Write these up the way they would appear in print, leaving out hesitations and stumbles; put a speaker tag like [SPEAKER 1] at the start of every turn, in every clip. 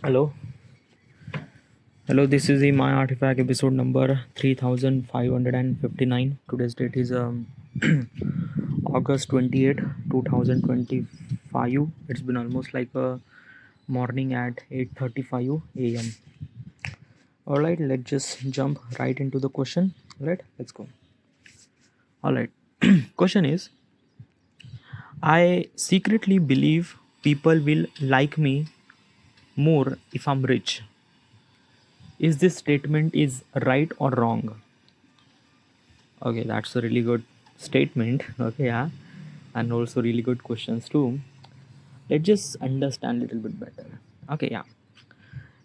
[SPEAKER 1] Hello, hello. This is the My Artifact episode number 3559. Today's date is August 28, 2025. It's been almost like a morning at 8:35 a.m. All right, let's just jump right into the question. All right, let's go. All right, question is: I secretly believe people will like me more if I'm rich. Is this statement is right or wrong? Okay, that's a really good statement. Okay, yeah, and also really good questions too. Let's just understand a little bit better. Okay, yeah.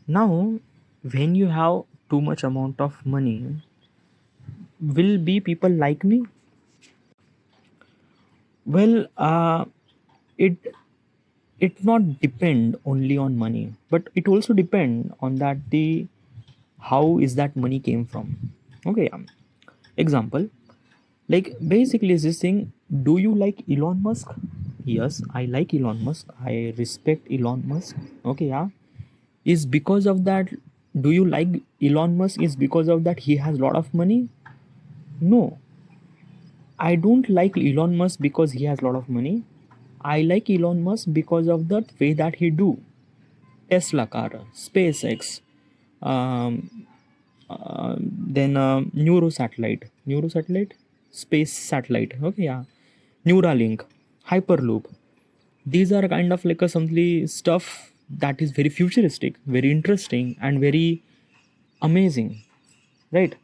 [SPEAKER 1] Now, when you have too much amount of money, will be people like me? Well, it it not depend only on money, but it also depend on that the how is that money came from. Okay, yeah. Example, like basically is this thing, do you like Elon Musk? Yes, I like Elon Musk, I respect Elon Musk. Okay, yeah. Is because of that, do you like Elon Musk is because of that he has a lot of money? No, I don't like Elon Musk because he has a lot of money. I like Elon Musk because of the way that he do Tesla car, SpaceX, um, then neuro satellite, space satellite. Okay, yeah. Neuralink, Hyperloop. These are kind of like a something stuff that is very futuristic, very interesting, and very amazing, right?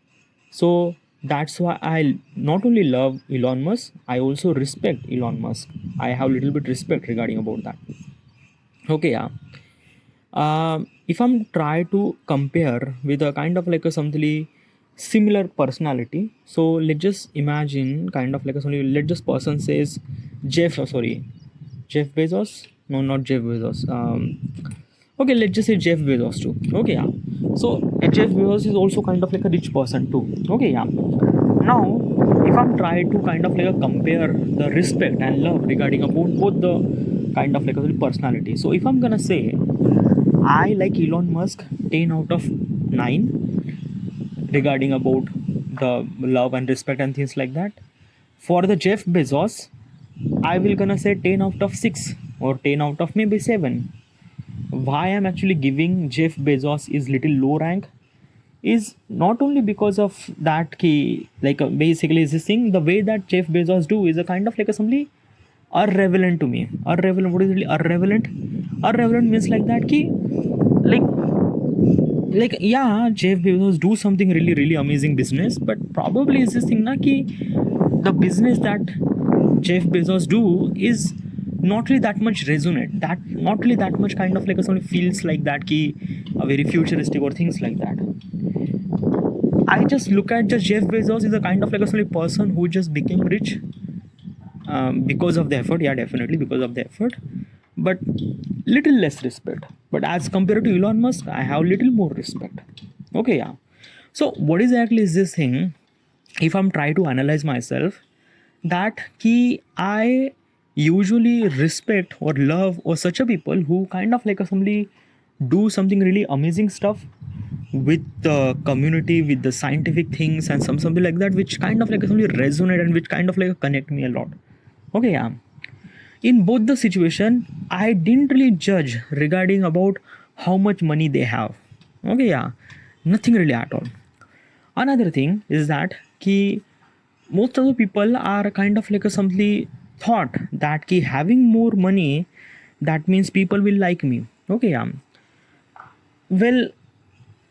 [SPEAKER 1] So that's why I not only love Elon Musk, I also respect Elon Musk. I have little bit respect regarding about that. Okay, yeah. If I'm try to compare with a kind of like a something similar personality, so let's just imagine kind of like a something. Let just person says Jeff Bezos. No, not Jeff Bezos. Okay, let's just say Jeff Bezos too. Okay, yeah. So Jeff Bezos is also kind of like a rich person too. Okay, yeah. Now, if I'm trying to kind of like a compare the respect and love regarding about both the kind of like a personality. So if I'm gonna say I like Elon Musk 10 out of 9 regarding about the love and respect and things like that. For the Jeff Bezos, I will gonna say 10 out of 6 or 10 out of maybe 7. Why I'm actually giving Jeff Bezos is little low rank is not only because of that key, like basically is this thing the way that Jeff Bezos do is a kind of like a something irrelevant to me. Irrelevant, what is really irrelevant? Irrelevant means like that key, like yeah, Jeff Bezos do something really amazing business, but probably is this thing na ki the business that Jeff Bezos do is not really that much resonate, that not really that much kind of like a something feels like that ki a very futuristic or things like that. I just look at just Jeff Bezos is a kind of like a something person who just became rich because of the effort. Yeah, definitely because of the effort, but little less respect. But as compared to Elon Musk, I have little more respect. Okay, yeah. So what exactly is this thing? If I'm trying to analyze myself, that key I usually respect or love or such a people who kind of like a somebody do something really amazing stuff with the community, with the scientific things and something like that, which kind of like something resonate and which kind of like connect me a lot. Okay, yeah. In both the situation, I didn't really judge regarding about how much money they have. Okay, yeah, nothing really at all. Another thing is that ki most of the people are kind of like a something thought that ki having more money, that means people will like me. Okay, yeah. Well,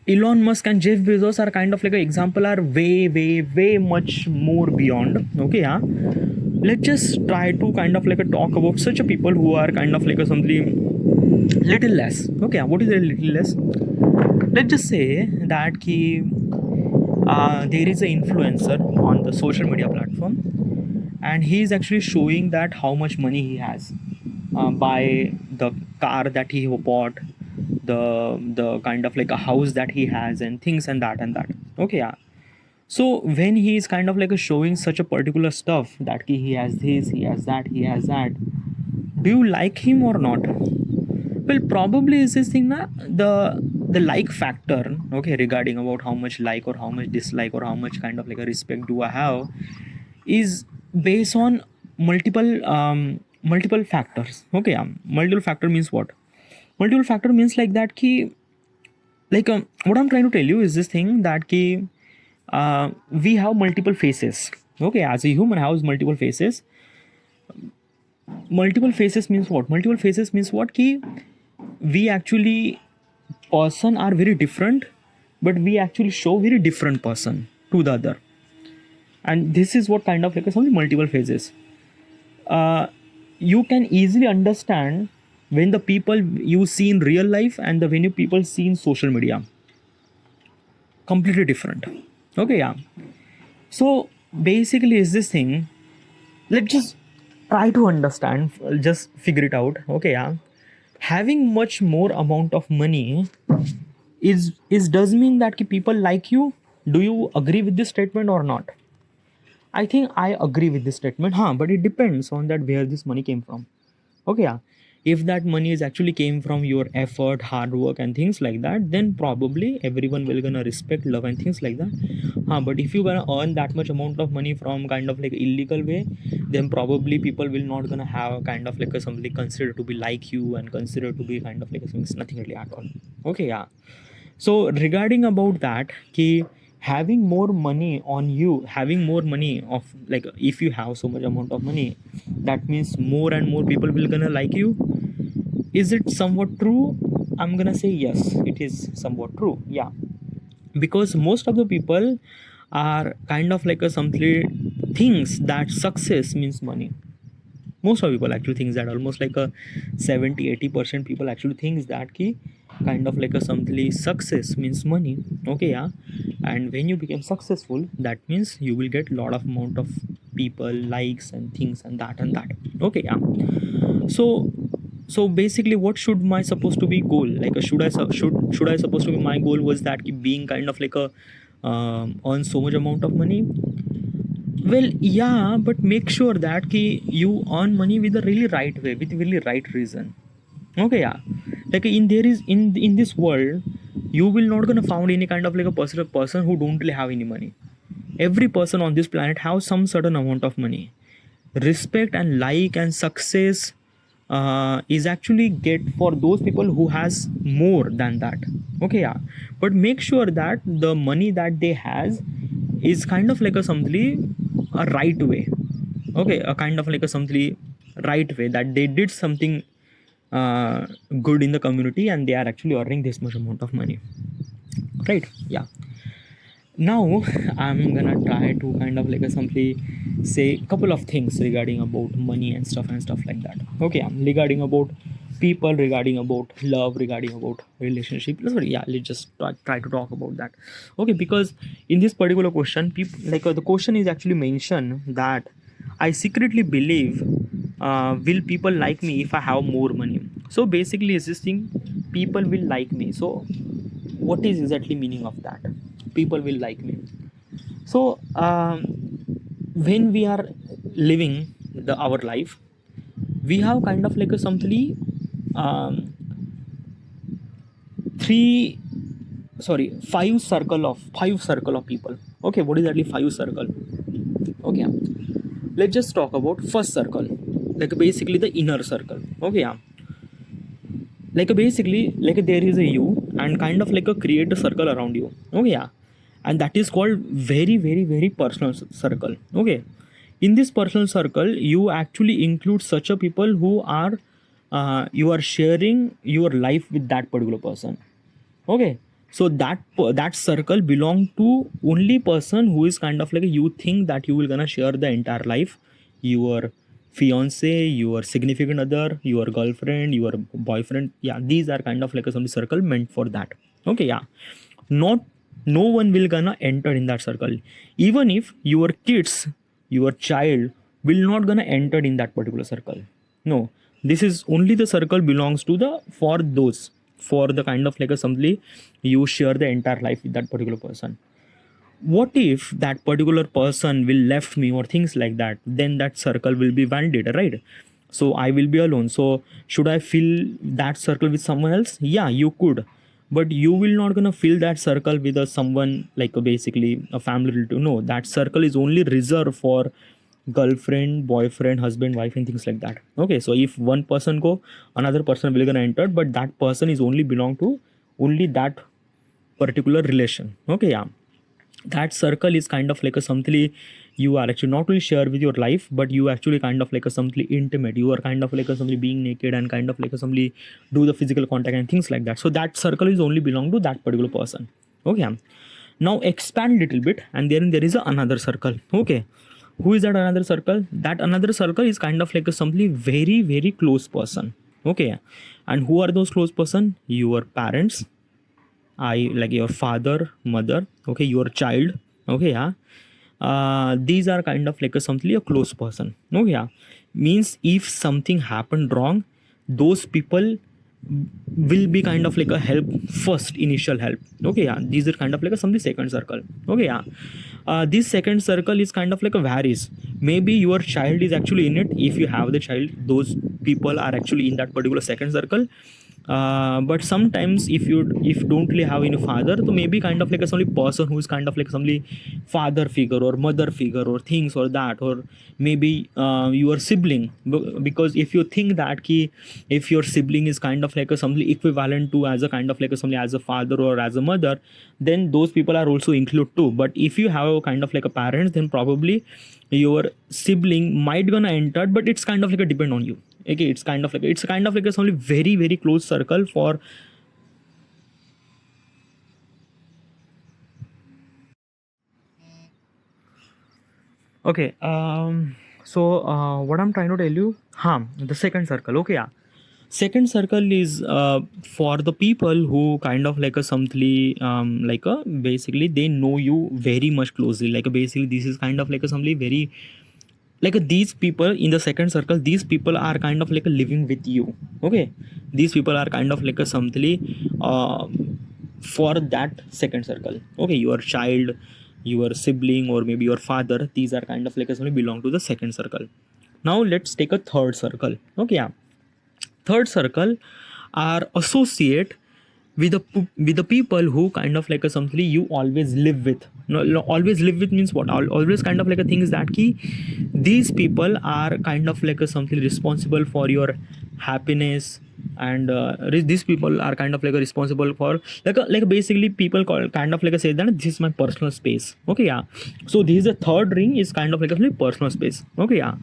[SPEAKER 1] Elon Musk and Jeff Bezos are kind of like an example are way much more beyond. Okay, yeah. Let's just try to kind of like a talk about such a people who are kind of like a something little less. Okay, yeah. What is a little less? Let's just say that there is an influencer on the social media platform, and he is actually showing that how much money he has by the car that he bought, the kind of like a house that he has and things and that and that. Okay, yeah. So when he is kind of like a showing such a particular stuff that he has this, he has that, he has that, do you like him or not? Well, probably is this thing na the like factor, okay, regarding about how much like or how much dislike or how much kind of like a respect do I have, is based on multiple factors. Okay, multiple factor means what? Multiple factor means like that ki, like what I'm trying to tell you is this thing that ki we have multiple faces. Okay, as a human has multiple faces. Multiple faces means what? Multiple faces means what? Ki we actually person are very different, but we actually show very different person to the other, and this is what kind of like some multiple phases. You can easily understand when the people you see in real life and the when you people see in social media, completely different. Okay, yeah. So basically is this thing, let's just try to understand, just figure it out. Okay, yeah. Having much more amount of money is does mean that ki people like you. Do you agree with this statement or not? I think I agree with this statement, huh? But it depends on that where this money came from. Okay, yeah. If that money is actually came from your effort, hard work, and things like that, then probably everyone will gonna respect, love, and things like that. But if you gonna earn that much amount of money from kind of like illegal way, then probably people will not gonna have kind of like a something considered to be like you and considered to be kind of like a something nothing really at all. Okay, yeah. So regarding about that, ki having more money on you, having more money of like if you have so much amount of money, that means more and more people will gonna like you. Is it somewhat true? I'm gonna say yes, it is somewhat true. Yeah, because most of the people are kind of like a something thinks that success means money. Most of people actually thinks that, almost like a 70-80% people actually thinks that ki kind of like a something success means money. Okay, yeah. And when you become successful, that means you will get lot of amount of people likes and things and that and that. Okay, yeah. So basically what should my supposed to be goal, like should I supposed to be my goal was that ki being kind of like a earn so much amount of money. Well, yeah, but make sure that ki you earn money with the really right way, with really right reason. Okay, yeah. Like in there is in this world, you will not gonna found any kind of like a person who don't really have any money. Every person on this planet has some certain amount of money. Respect and like and success is actually get for those people who has more than that. Okay, yeah. But make sure that the money that they has is kind of like a something a right way. Okay, a kind of like a something right way that they did something good in the community and they are actually earning this much amount of money, right? Yeah. Now I'm gonna try to kind of like a simply say a couple of things regarding about money and stuff like that. Okay, regarding about people, regarding about love, regarding about relationship. Sorry, yeah, let's just try to talk about that. Okay, because in this particular question, people like the question is actually mentioned that I secretly believe will people like me if I have more money. So basically is this thing, people will like me. So what is exactly meaning of that? People will like me. So when we are living our life, we have kind of like a something um, five circle of people. Okay, what is actually five circle? Okay, let's just talk about first circle, like basically the inner circle. Okay, yeah. Like basically like there is a you and kind of like a create a circle around you. Okay, yeah. And that is called very personal circle. Okay, in this personal circle you actually include such a people who are you are sharing your life with that particular person. Okay, so that circle belong to only person who is kind of like you think that you will gonna share the entire life, your fiance, your significant other, your girlfriend, your boyfriend. Yeah, these are kind of like a some circle meant for that. Okay, yeah. Not no one will gonna enter in that circle. Even if your kids, your child will not gonna enter in that particular circle. No, this is only the circle belongs to the for those, for the kind of like a something you share the entire life with that particular person. What if that particular person will left me or things like that, then that circle will be validated, right? So I will be alone. So should I fill that circle with someone else? Yeah, you could, but you will not gonna fill that circle with a someone like a basically a family relative. No, that circle is only reserved for girlfriend, boyfriend, husband, wife, and things like that. Okay, so if one person go, another person will gonna enter, but that person is only belong to only that particular relation. Okay, yeah, that circle is kind of like a something you are actually not really share with your life, but you actually kind of like a something intimate. You are kind of like a something being naked and kind of like a something do the physical contact and things like that. So that circle is only belong to that particular person. Okay, now expand little bit, and then there is another circle. Okay, who is that another circle? That another circle is kind of like a something very very close person. Okay, and who are those close person? Your parents, I like your father, mother, okay, your child, okay, yeah. These are kind of like a something a close person, okay, yeah. Means if something happened wrong, those people will be kind of like a help first, initial help, okay, yeah. These are kind of like a something second circle, okay, yeah. This second circle is kind of like a varies. Maybe your child is actually in it. If you have the child, those people are actually in that particular second circle. But sometimes if don't really have any father, so maybe kind of like a only person who is kind of like somebody father figure or mother figure or things or that, or maybe your sibling. Because if you think that ki, if your sibling is kind of like a somebody equivalent to as a kind of like a somebody as a father or as a mother, then those people are also included too. But if you have a kind of like a parents, then probably your sibling might gonna enter, but it's kind of like a depend on you. Okay, it's kind of like a only very very close circle for. Okay, so what I'm trying to tell you, the second circle, okay, yeah. Second circle is for the people who kind of like a something like a basically they know you very much closely. Like basically this is kind of like a something very like these people in the second circle, these people are kind of like living with you. Okay, these people are kind of like a something for that second circle. Okay, your child, your sibling, or maybe your father, these are kind of like a something belong to the second circle. Now let's take a third circle. Okay, yeah. Third circle are associate with the people who kind of like a something you always live with. Always live with means what? Always kind of like a thing is that key. These people are kind of like a something responsible for your happiness, and these people are kind of like a responsible for like basically people call kind of like a say that this is my personal space. Okay, yeah. So this is the third ring is kind of like a personal space. Okay, yeah.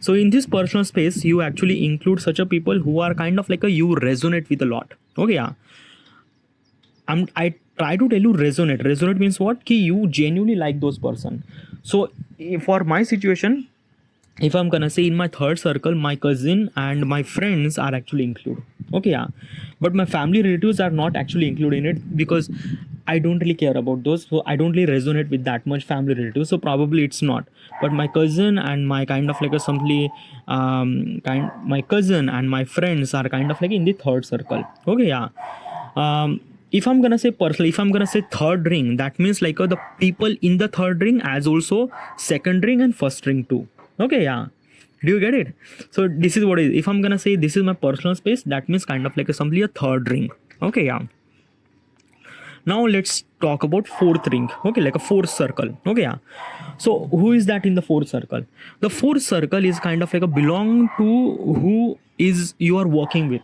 [SPEAKER 1] So in this personal space, you actually include such a people who are kind of like a you resonate with a lot. Okay, yeah. I try to tell you resonate. Resonate means what? Ki you genuinely like those person. So for my situation, if I'm gonna say in my third circle, my cousin and my friends are actually included. Okay, yeah. But my family relatives are not actually included in it because I don't really care about those. So I don't really resonate with that much family relatives. So probably it's not. But my cousin and my kind of like a simply my cousin and my friends are kind of like in the third circle. Okay, yeah. If I'm gonna say personally, if I'm gonna say third ring, that means like the people in the third ring as also second ring and first ring too. Okay, yeah. Do you get it? So this is what it is. If I'm gonna say this is my personal space, that means kind of like simply a third ring. Okay, yeah. Now let's talk about fourth ring. Okay, like a fourth circle. Okay, yeah. So who is that in the fourth circle? The fourth circle is kind of like a belong to who is you are working with.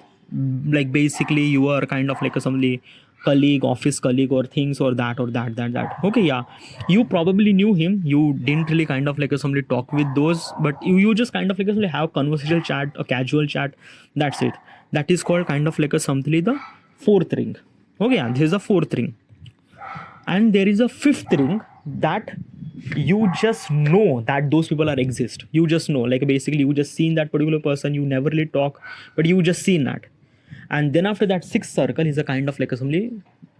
[SPEAKER 1] Like basically you are kind of like a somebody colleague, office colleague, or things or that or that. Okay, yeah. You probably knew him. You didn't really kind of like a somebody talk with those, but you just kind of like a have conversational chat, a casual chat. That's it. That is called kind of like a something the fourth ring. Okay, yeah. This is a fourth ring. And there is a fifth ring that you just know that those people are exist. You just know, like basically you just seen that particular person. You never really talk, but you just seen that. And then after that sixth circle is a kind of like a somebody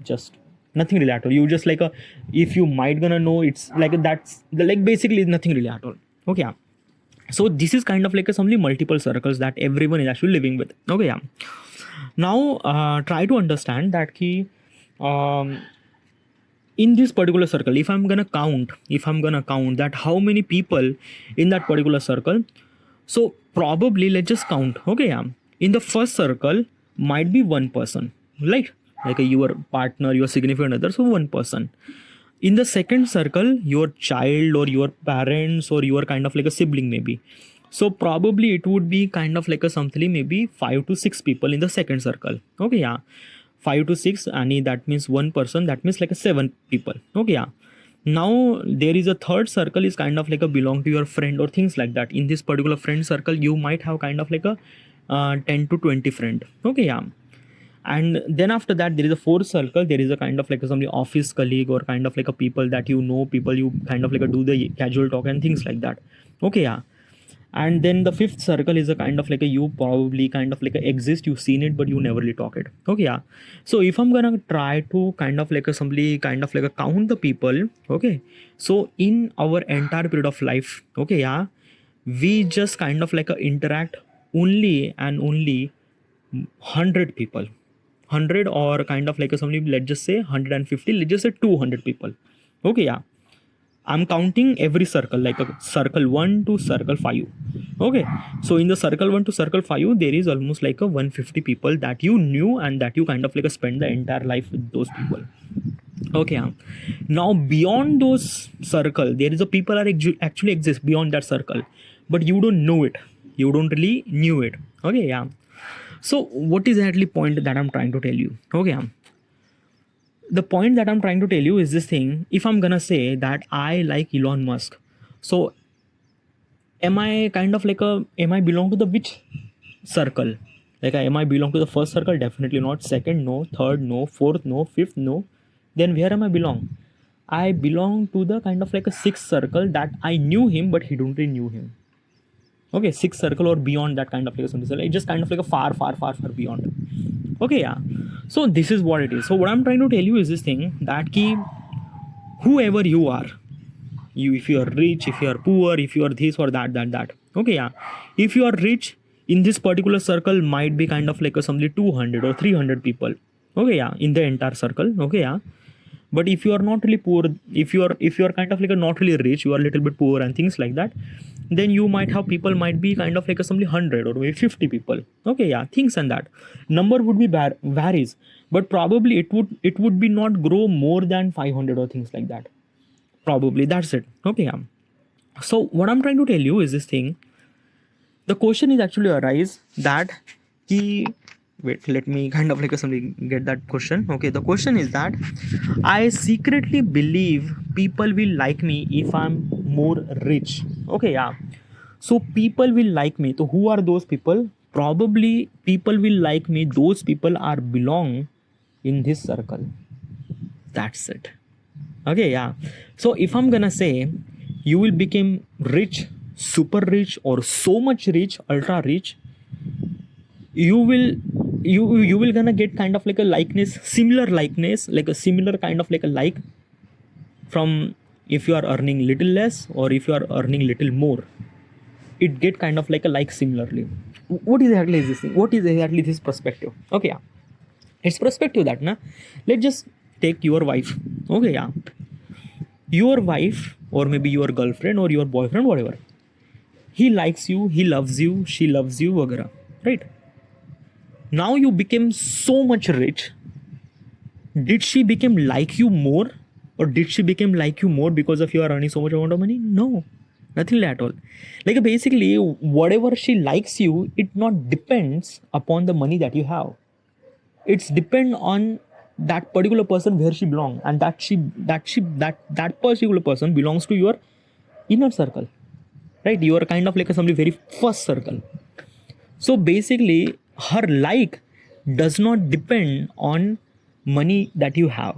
[SPEAKER 1] just nothing really at all. You just like a if you might gonna know it's like that's like basically nothing really at all. Okay, yeah. So this is kind of like a somebody multiple circles that everyone is actually living with. Okay, yeah. Now try to understand that key in this particular circle, if I'm gonna count that how many people in that particular circle, So probably let's just count. Okay, yeah. In the first circle might be one person, right? Like your partner, your significant other, so one person. In the second circle, your child or your parents or your kind of like a sibling maybe. So probably it would be kind of like a something maybe 5 to 6 people in the second circle. Okay, yeah. 5 to 6, and that means one person, that means like a 7 people. Okay, yeah. Now there is a third circle is kind of like a belong to your friend or things like that. In this particular friend circle, you might have kind of like a 10 to 20 friend. Okay, yeah. And then after that there is a fourth circle, there is a kind of like a somebody office colleague or kind of like a people that you know, people you kind of like a do the casual talk and things like that. Okay, yeah. And then the fifth circle is a kind of like a you probably kind of like a exist, you've seen it but you never really talk it. Okay, yeah. So if I'm gonna try to kind of like a somebody kind of like a count the people, okay, so in our entire period of life, okay, yeah, we just kind of like a interact only and only 100 people, 100 or kind of like a somebody, let's just say 150, let's just say 200 people. Okay, yeah. I'm counting every circle, like a circle 1 to circle 5. Okay. So in the circle 1 to circle 5, there is almost like a 150 people that you knew and that you kind of like a spend the entire life with those people. Okay. Now beyond those circle, there is a people are actually exist beyond that circle, but you don't know it. You don't really knew it. Okay. Yeah. So what is exactly point that I'm trying to tell you? Okay. The point that I'm trying to tell you is this thing. If I'm gonna say that I like Elon Musk, so am I kind of like am I belong to the which circle? Like am I belong to the first circle? Definitely not. Second, no. Third, no. Fourth, no. Fifth, no. Then where am I belong? I belong to the kind of like a sixth circle that I knew him, but he don't really knew him. Okay, sixth circle or beyond that kind of like something. So like just kind of like a far beyond. Okay, yeah. So this is what it is. So what I'm trying to tell you is this thing that key, whoever you are, you, if you are rich, if you are poor, if you are this or that. Okay, yeah. If you are rich, in this particular circle might be kind of like a somebody 200 or 300 people. Okay, yeah, in the entire circle. Okay, yeah. But if you are not really poor, if you are kind of like a not really rich, you are a little bit poor and things like that, then you might have people might be kind of like a somebody 100 or maybe 50 people. Okay, yeah, things and that number would be varies, but probably it would be not grow more than 500 or things like that. Probably that's it. Okay, yeah. So what I'm trying to tell you is this thing. The question is actually arise that he wait, let me kind of like something get that question. Okay, the question is that I secretly believe people will like me if I'm more rich. Okay, yeah. So people will like me. So who are those people? Probably people will like me. Those people are belong in this circle. That's it. Okay, yeah. So if I'm gonna say you will become rich, super rich, or so much rich, ultra rich, you will gonna get kind of like a likeness, similar likeness, like a similar kind of like a like from if you are earning little less or if you are earning little more, it get kind of like a like similarly. What is exactly this thing? What is exactly this perspective? Okay, yeah. It's perspective that na. Let's just take your wife. Okay, yeah. Your wife or maybe your girlfriend or your boyfriend, whatever. He likes you, he loves you, she loves you, वगैरह. Right? Now you became so much rich. Did she become like you more, or did she become like you more because of you are earning so much amount of money? No, nothing like at all. Like basically, whatever she likes you, it not depends upon the money that you have. It's depend on that particular person where she belongs, and that particular person belongs to your inner circle, right? You are kind of like somebody very first circle. So basically, her like does not depend on money that you have.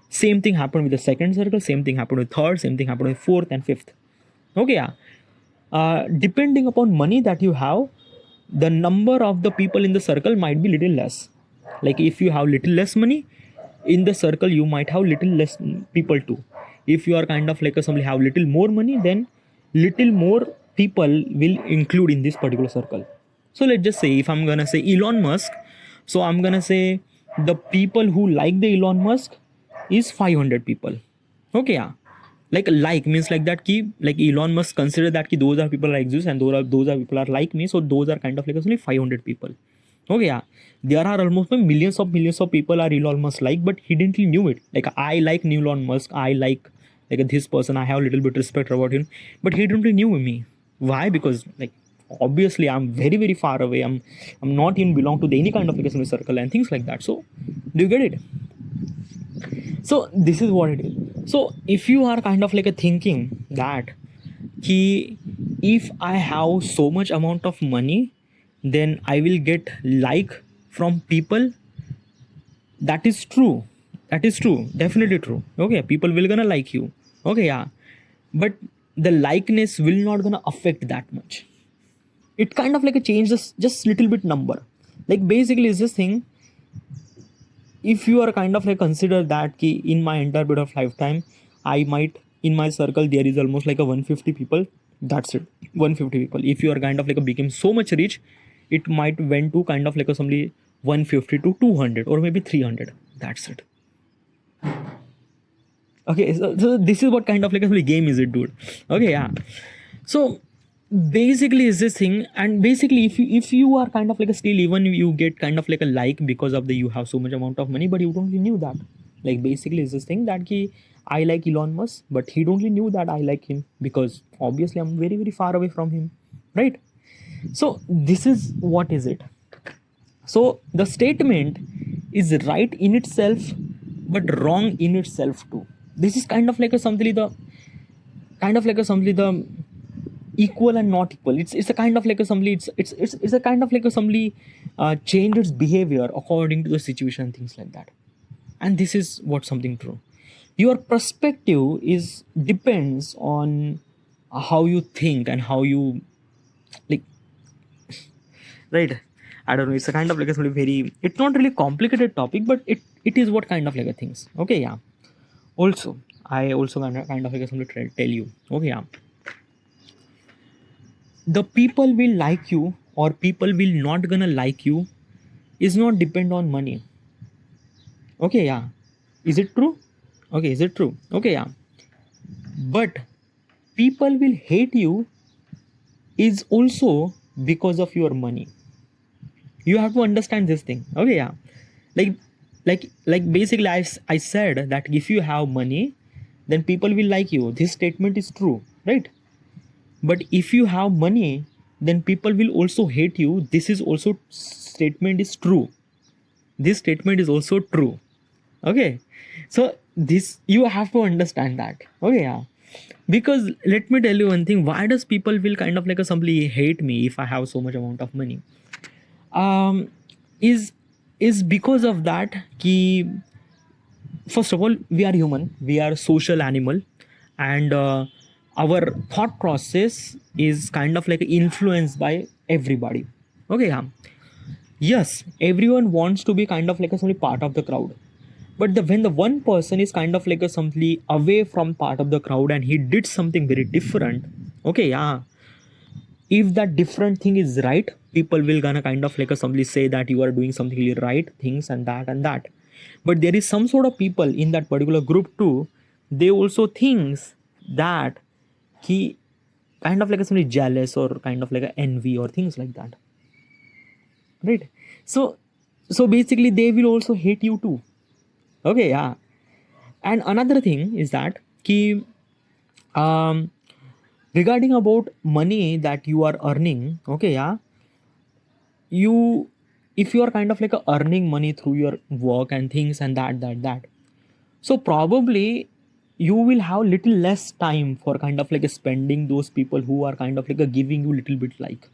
[SPEAKER 1] Same thing happened with the second circle, same thing happened with third, same thing happened with fourth and fifth. Okay, yeah. Depending upon money that you have, the number of the people in the circle might be little less. Like if you have little less money in the circle, you might have little less people too. If you are kind of like somebody have little more money, then little more people will include in this particular circle. So let's just say if I'm gonna say Elon Musk, so I'm gonna say the people who like the Elon Musk is 500 people. Okay, yeah. like means like that ki, like Elon Musk consider that ki those are people that exist and those are people are like me, so those are kind of like only 500 people. Okay, yeah, there are almost millions of people are Elon Musk like, but he didn't really knew it. Like I like Elon Musk, I like this person, I have a little bit respect about him, but he didn't really knew me. Why? Because like obviously I'm very far away. I'm not even belong to any kind of like a circle and things like that. So do you get it? So this is what it is. So if you are kind of like a thinking that ki, if I have so much amount of money, then I will get like from people, that is true. That is true, definitely true. Okay, people will gonna like you. Okay, yeah, but the likeness will not gonna affect that much. It kind of like a change just little bit number. Like basically is this thing, if you are kind of like consider that ki in my entire bit of lifetime, I might in my circle there is almost like a 150 people. That's it, 150 people. If you are kind of like a became so much rich, it might went to kind of like a somebody 150 to 200 or maybe 300. That's it. Okay, so this is what kind of like a game is it, dude? Okay, yeah. So basically is this thing, and basically if you are kind of like a still, even you get kind of like a like because of the you have so much amount of money, but you don't really knew that. Like basically is this thing that ki I like Elon Musk, but he don't really knew that I like him, because obviously I'm very far away from him, right? So this is what is it. So the statement is right in itself, but wrong in itself too. This is kind of like a something the equal and not equal. It's a kind of like a somebody, it's a kind of like a somebody change its behavior according to the situation and things like that. And this is what something true. Your perspective is depends on how you think and how you like, right? I don't know, it's a kind of like a something very, it's not really complicated topic, but it is what kind of like a things. Okay, yeah. Also I also kind of like a something tell you. Okay, yeah, the people will like you or people will not gonna like you is not depend on money. Okay, yeah, is it true? Okay, is it true? Okay, yeah, but people will hate you is also because of your money. You have to understand this thing. Okay, yeah, like basically I said that if you have money, then people will like you. This statement is true, right? But if you have money, then people will also hate you. This is also statement is true. This statement is also true. Okay, so this you have to understand that. Okay, yeah, because let me tell you one thing, why does people will kind of like a somebody hate me if I have so much amount of money? um is because of that ki, first of all, we are human, we are social animal, and our thought process is kind of like influenced by everybody. Okay, yeah, yes, everyone wants to be kind of like a somebody part of the crowd, but when the one person is kind of like a something away from part of the crowd and he did something very different. Okay, yeah, if that different thing is right, people will gonna kind of like a somebody say that you are doing something really right things and that and that. But there is some sort of people in that particular group too, they also thinks that he kind of like a somebody jealous or kind of like a envy or things like that, right? So basically they will also hate you too. Okay, yeah, and another thing is that ki, um regarding about money that you are earning. Okay, yeah, you, if you are kind of like a earning money through your work and things and that, so probably you will have little less time for kind of like a spending those people who are kind of like a giving you little bit like.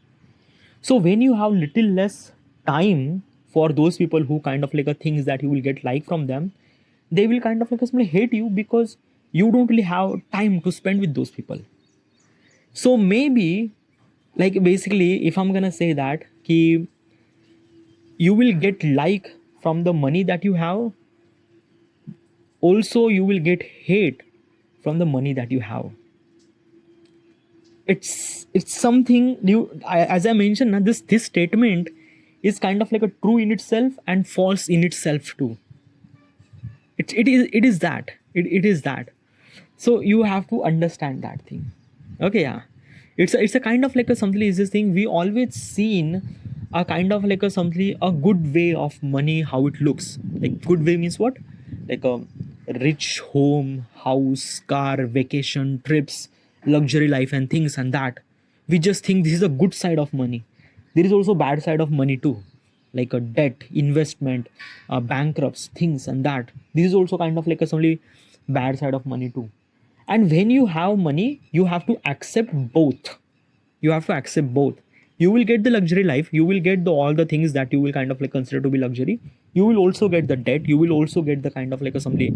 [SPEAKER 1] So when you have little less time for those people who kind of like a things that you will get like from them, they will kind of like a hate you because you don't really have time to spend with those people. So maybe, like basically if I'm gonna say that ki, you will get like from the money that you have, also you will get hate from the money that you have. It's something new. As I mentioned now, this statement is kind of like a true in itself and false in itself too. It is that it is that. So you have to understand that thing. Okay, yeah. It's a kind of like a something is this thing we always seen a kind of like a something a good way of money how it looks. Like good way means what? Like a rich home, house, car, vacation, trips, luxury life and things and that. We just think this is a good side of money. There is also bad side of money too, like a debt, investment, bankrupts, things and that. This is also kind of like a only bad side of money too. And when you have money, you have to accept both. You have to accept both. You will get the luxury life. You will get all the things that you will kind of like consider to be luxury. You will also get the debt. You will also get the kind of like a somebody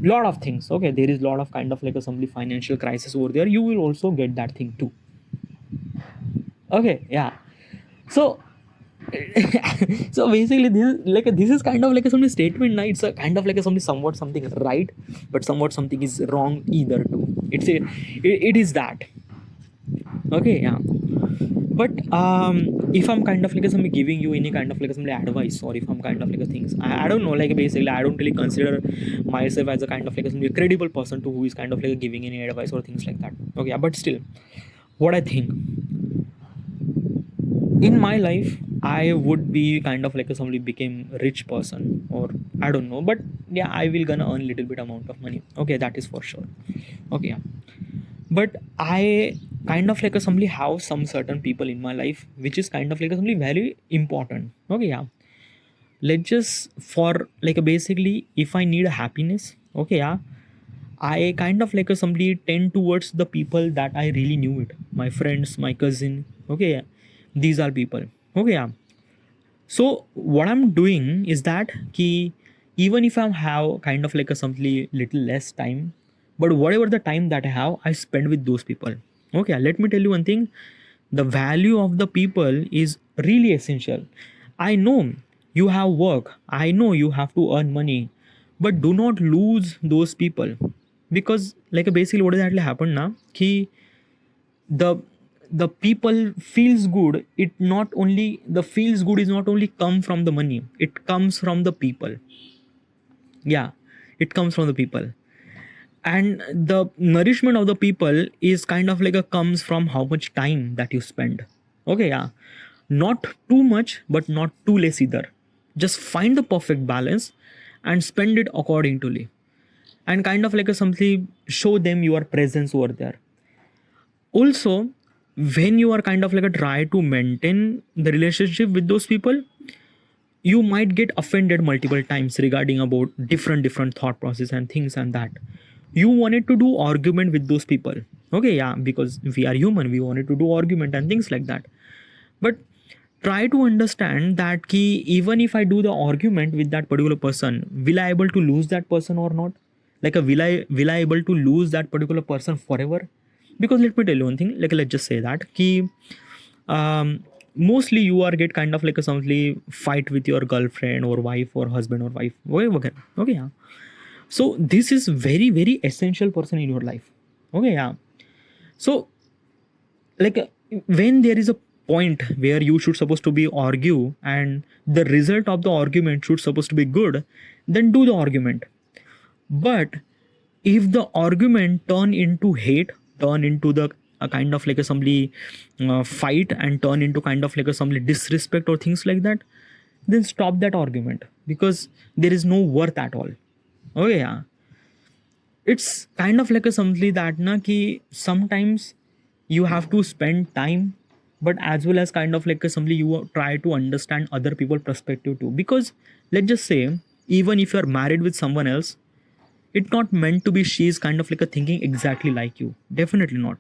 [SPEAKER 1] lot of things. Okay, there is lot of kind of like a somebody financial crisis over there. You will also get that thing too. Okay, yeah. So so basically this is kind of like a something statement now. It's a kind of like a something somewhat something right, but somewhat something is wrong either too. It is that. Okay, yeah. But if I'm kind of like something giving you any kind of like some advice, or if I'm kind of like a things, I don't know, like basically I don't really consider myself as a kind of like a credible person to who is kind of like giving any advice or things like that. Okay, yeah, but still what I think in my life I would be kind of like a somebody became rich person, or I don't know, but yeah, I will gonna earn little bit amount of money. Okay, that is for sure. Okay, yeah. But I kind of like a somebody have some certain people in my life which is kind of like a somebody very important. Okay, yeah. Let's just for like a basically if I need a happiness, okay, yeah, I kind of like a somebody tend towards the people that I really knew it. My friends, my cousin. Okay, yeah. These are people. Okay, yeah. So what I'm doing is that ki even if I have kind of like a something little less time, but whatever the time that I have, I spend with those people. Okay, let me tell you one thing. The value of the people is really essential. I know you have work. I know you have to earn money, but do not lose those people, because like basically what has actually happened now? Ki the the people feels good, it not only the feels good is not only come from the money, it comes from the people. Yeah, it comes from the people. And the nourishment of the people is kind of like a comes from how much time that you spend. Okay, yeah. Not too much but not too less either. Just find the perfect balance and spend it accordingly, and kind of like a something show them your presence over there. Also, when you are kind of like a try to maintain the relationship with those people, you might get offended multiple times regarding about different thought process and things and that. You wanted to do argument with those people. Okay, yeah, because we are human, we wanted to do argument and things like that. But try to understand that key, even if I do the argument with that particular person, will I able to lose that person or not? Like a will I able to lose that particular person forever? Because let me tell you one thing, like let's just say that key mostly you are get kind of like a something fight with your girlfriend or wife or husband or wife. Okay, okay, yeah. So this is very essential person in your life. Okay, yeah. So like when there is a point where you should supposed to be argue and the result of the argument should supposed to be good, then do the argument. But if the argument turn into hate, turn into the a kind of like a somebody fight, and turn into kind of like a somebody disrespect or things like that, then stop that argument, because there is no worth at all. Oh yeah, it's kind of like a something that na ki sometimes you have to spend time, but as well as kind of like a something you try to understand other people perspective too. Because let's just say even if you're married with someone else, it's not meant to be she is kind of like a thinking exactly like you. Definitely not.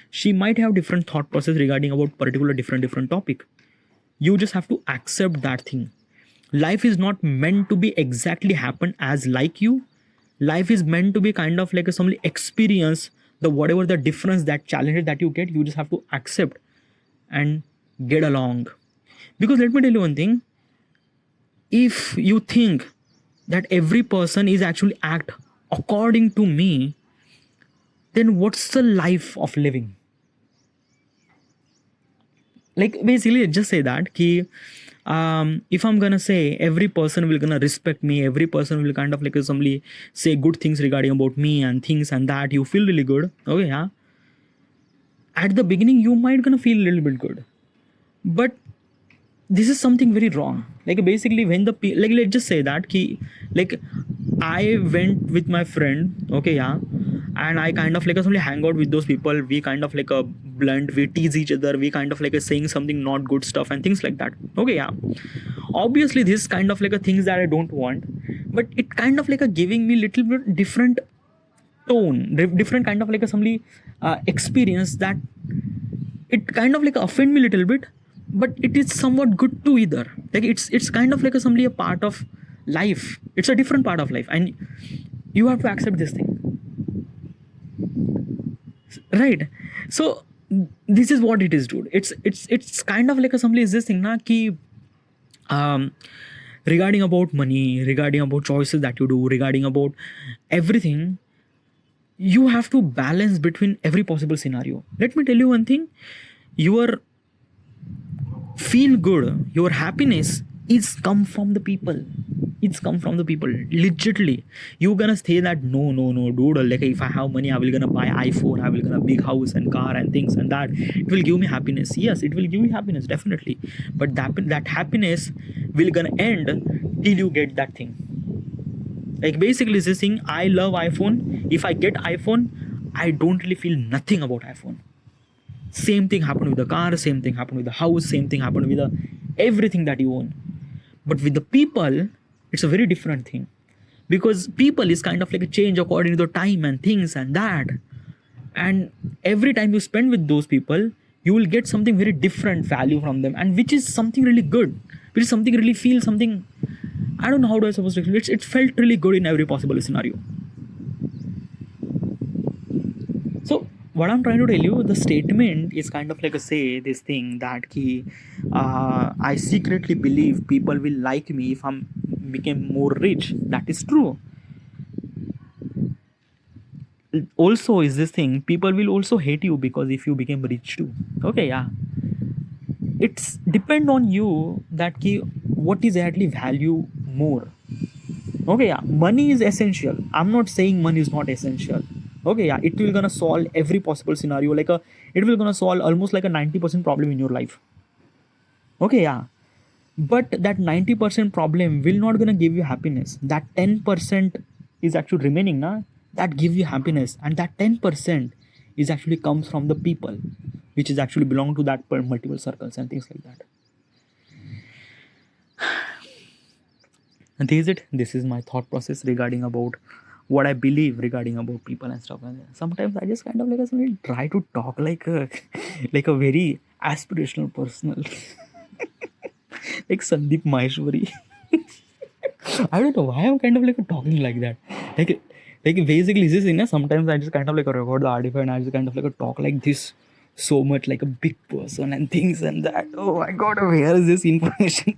[SPEAKER 1] She might have different thought process regarding about particular different topic. You just have to accept that thing. Life is not meant to be exactly happen as like you. Life is meant to be kind of like a some experience, the whatever the difference, that challenges that you get, you just have to accept and get along. Because let me tell you one thing, if you think that every person is actually act according to me, then what's the life of living? Like basically just say that ki if I'm gonna say every person will gonna respect me, every person will kind of like assembly say good things regarding about me and things and that, you feel really good. Okay, yeah. At the beginning, you might gonna feel a little bit good, but this is something very wrong. Like basically, when the like let's just say that key, like I went with my friend. Okay, yeah, and I kind of like simply hang out with those people. We kind of like a blunt. We tease each other. We kind of like a saying something not good stuff and things like that. Okay, yeah. Obviously, this kind of like a things that I don't want, but it kind of like a giving me little bit different tone, different kind of like a somebody experience that it kind of like offend me a little bit, but it is somewhat good too either. Like it's kind of like a somebody a part of life. It's a different part of life, and you have to accept this thing, right? So this is what it is, dude. It's kind of like a somebody is this thing na ki regarding about money, regarding about choices that you do, regarding about everything, you have to balance between every possible scenario. Let me tell you one thing. Your feel good, your happiness is come from the people. It's come from the people. Legitly. You gonna say that no, dude, like if I have money, I will gonna buy iPhone, I will gonna big house and car and things and that. It will give me happiness. Yes, it will give you happiness, definitely. But that happiness will gonna end till you get that thing. Like basically this thing, I love iPhone. If I get iPhone, I don't really feel nothing about iPhone. Same thing happened with the car, same thing happened with the house, same thing happened with everything that you own. But with the people, it's a very different thing. Because people is kind of like a change according to the time and things and that. And every time you spend with those people, you will get something very different value from them, and which is something really good, which is something really feel something, I don't know how do I supposed to explain. It felt really good in every possible scenario. So what I'm trying to tell you, the statement is kind of like a say this thing that ki, I secretly believe people will like me if I'm became more rich. That is true. Also is this thing, people will also hate you because if you became rich too. Okay, yeah. It's depend on you that ki, what is actually value more. Okay, yeah. Money is essential. I'm not saying money is not essential. Okay, yeah. It will gonna solve every possible scenario. It will gonna solve almost like a 90% problem in your life. Okay, yeah. But that 90% problem will not gonna give you happiness. That 10% is actually remaining, na? That give you happiness, and that 10% is actually comes from the people, which is actually belong to that multiple circles and things like that. And this is my thought process regarding about what I believe regarding about people and stuff. And sometimes I just kind of like try to talk like a like a very aspirational personal like Sandeep Maheshwari. I don't know why I'm kind of like talking like that. Like basically this thing, sometimes I just kind of like record the artifact and I just kind of like talk like this so much like a big person and things and that. Oh my god, where is this information?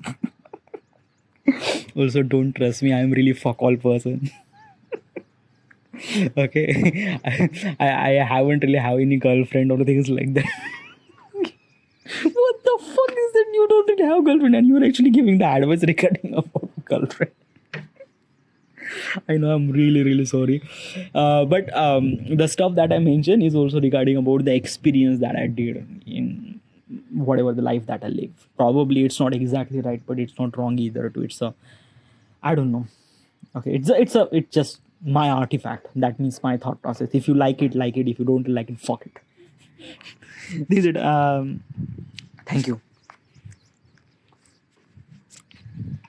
[SPEAKER 1] Also, don't trust me, I'm really fuck all person. Okay. I haven't really have any girlfriend or things like that. What the fuck is that? You don't really have a girlfriend and you're actually giving the advice regarding about girlfriend. I know, I'm really sorry. But the stuff that I mentioned is also regarding about the experience that I did in whatever the life that I live. Probably it's not exactly right, but it's not wrong either too. It's a, I don't know. Okay, it's just my artifact. That means my thought process. If you like it, like it. If you don't like it, fuck it. This is it. Thank you.